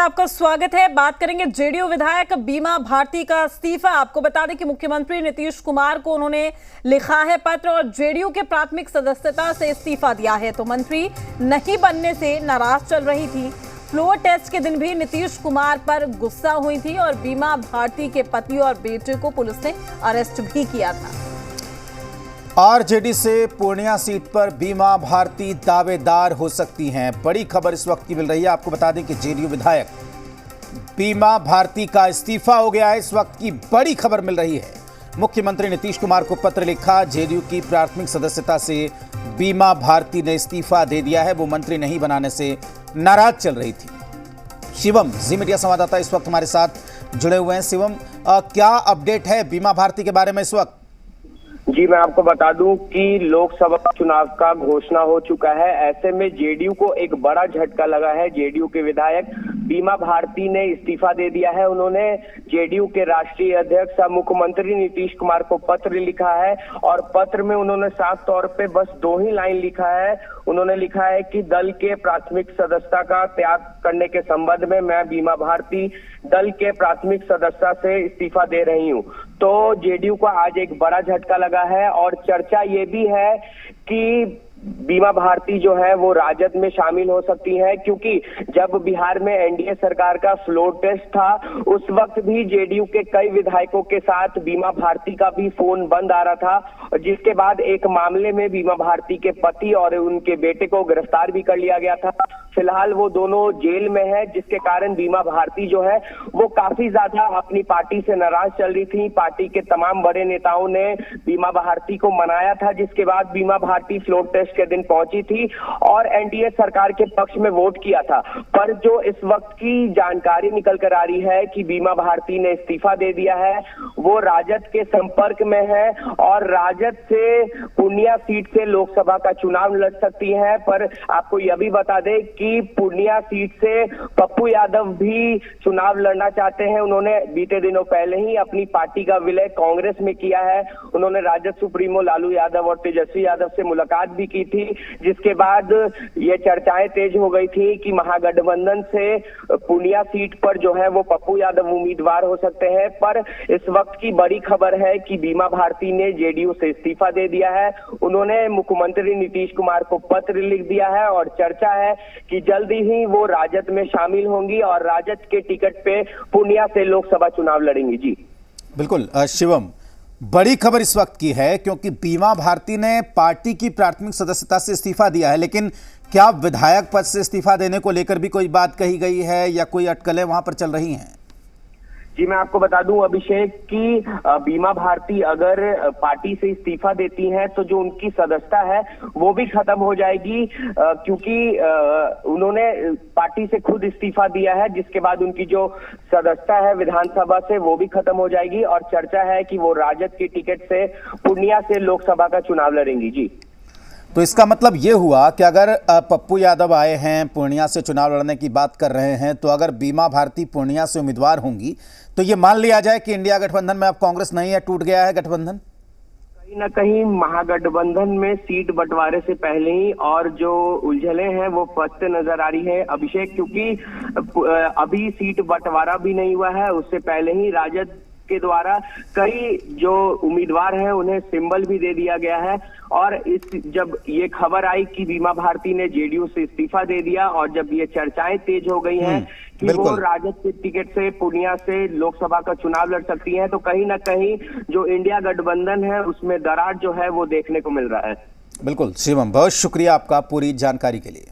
आपका स्वागत है। बात करेंगे जेडीयू विधायक बीमा भारती का इस्तीफा। आपको बता दें कि मुख्यमंत्री नीतीश कुमार को उन्होंने लिखा है पत्र और जेडीयू के प्राथमिक सदस्यता से इस्तीफा दिया है। तो मंत्री नहीं बनने से नाराज चल रही थी। फ्लोर टेस्ट के दिन भी नीतीश कुमार पर गुस्सा हुई थी और बीमा भारती के पति और बेटे को पुलिस ने अरेस्ट भी किया था। आरजेडी से पूर्णिया सीट पर बीमा भारती दावेदार हो सकती हैं। बड़ी खबर इस वक्त की मिल रही है। आपको बता दें कि जेडीयू विधायक बीमा भारती का इस्तीफा हो गया है। इस वक्त की बड़ी खबर मिल रही है। मुख्यमंत्री नीतीश कुमार को पत्र लिखा, जेडीयू की प्राथमिक सदस्यता से बीमा भारती ने इस्तीफा दे दिया है। वो मंत्री नहीं बनाने से नाराज चल रही थी। शिवम जी मीडिया संवाददाता इस वक्त हमारे साथ जुड़े हुए हैं। शिवम, क्या अपडेट है बीमा भारती के बारे में इस वक्त? जी, मैं आपको बता दूं कि लोकसभा चुनाव का घोषणा हो चुका है। ऐसे में जेडीयू को एक बड़ा झटका लगा है। जेडीयू के विधायक बीमा भारती ने इस्तीफा दे दिया है। उन्होंने जेडीयू के राष्ट्रीय अध्यक्ष मुख्यमंत्री नीतीश कुमार को पत्र लिखा है और पत्र में उन्होंने साफ तौर पे बस 2 ही लाइन लिखा है। उन्होंने लिखा है कि दल के प्राथमिक सदस्यता का त्याग करने के संबंध में मैं बीमा भारती दल के प्राथमिक सदस्यता से इस्तीफा दे रही हूं। तो जेडीयू को आज एक बड़ा झटका लगा है और चर्चा ये भी है कि बीमा भारती जो है वो राजद में शामिल हो सकती है, क्योंकि जब बिहार में एनडीए सरकार का फ्लोर टेस्ट था उस वक्त भी जेडीयू के कई विधायकों के साथ बीमा भारती का भी फोन बंद आ रहा था, जिसके बाद एक मामले में बीमा भारती के पति और उनके बेटे को गिरफ्तार भी कर लिया गया था। फिलहाल वो दोनों जेल में है, जिसके कारण बीमा भारती जो है वो काफी ज्यादा अपनी पार्टी से नाराज चल रही थी। पार्टी के तमाम बड़े नेताओं ने बीमा भारती को मनाया था, जिसके बाद बीमा भारती फ्लोर टेस्ट के दिन पहुंची थी और एनडीए सरकार के पक्ष में वोट किया था। पर जो इस वक्त की जानकारी निकल कर आ रही है कि बीमा भारती ने इस्तीफा दे दिया है, वो राजद के संपर्क में है और राजद से पूर्णिया सीट से लोकसभा का चुनाव लड़ सकती है। पर आपको यह भी बता दें कि पूर्णिया सीट से पप्पू यादव भी चुनाव लड़ना चाहते हैं। उन्होंने बीते दिनों पहले ही अपनी पार्टी का विलय कांग्रेस में किया है। उन्होंने राजद सुप्रीमो लालू यादव और तेजस्वी यादव से मुलाकात भी की थी, जिसके बाद ये चर्चाएं तेज हो गई थी कि महागठबंधन से पूर्णिया सीट पर जो है वो पप्पू यादव उम्मीदवार हो सकते हैं। पर इस वक्त की बड़ी खबर है कि बीमा भारती ने जेडीयू से इस्तीफा दे दिया है। उन्होंने मुख्यमंत्री नीतीश कुमार को पत्र लिख दिया है और चर्चा है कि जल्दी ही वो राजद में शामिल होंगी और राजद के टिकट पे पूर्णिया से लोकसभा चुनाव लड़ेंगी। जी बिल्कुल शिवम, बड़ी खबर इस वक्त की है क्योंकि बीमा भारती ने पार्टी की प्राथमिक सदस्यता से इस्तीफा दिया है, लेकिन क्या विधायक पद से इस्तीफा देने को लेकर भी कोई बात कही गई है या कोई अटकलें वहां पर चल रही हैं? जी, मैं आपको बता दूं अभिषेक की बीमा भारती अगर पार्टी से इस्तीफा देती हैं तो जो उनकी सदस्यता है वो भी खत्म हो जाएगी, क्योंकि उन्होंने पार्टी से खुद इस्तीफा दिया है, जिसके बाद उनकी जो सदस्यता है विधानसभा से वो भी खत्म हो जाएगी और चर्चा है कि वो राजद की टिकट से पूर्णिया से लोकसभा का चुनाव लड़ेंगी। जी, तो इसका मतलब ये हुआ कि अगर पप्पू यादव आए हैं पूर्णिया से चुनाव लड़ने की बात कर रहे हैं, तो अगर बीमा भारती पूर्णिया से उम्मीदवार होंगी तो ये मान लिया जाए कि इंडिया गठबंधन में अब कांग्रेस नहीं है, टूट गया है गठबंधन। कहीं ना कहीं महागठबंधन में सीट बंटवारे से पहले ही और जो उलझने हैं वो फंसते नजर आ रही है अभिषेक, क्योंकि अभी सीट बंटवारा भी नहीं हुआ है। उससे पहले ही राजद के द्वारा कई जो उम्मीदवार हैं उन्हें सिंबल भी दे दिया गया है और जब ये खबर आई कि बीमा भारती ने जेडीयू से इस्तीफा दे दिया और जब ये चर्चाएं तेज हो गई हैं कि वो राजद के टिकट से पूर्णिया से लोकसभा का चुनाव लड़ सकती हैं, तो कहीं ना कहीं जो इंडिया गठबंधन है उसमें दरार जो है वो देखने को मिल रहा है। बिल्कुल शिवम, बहुत शुक्रिया आपका पूरी जानकारी के लिए।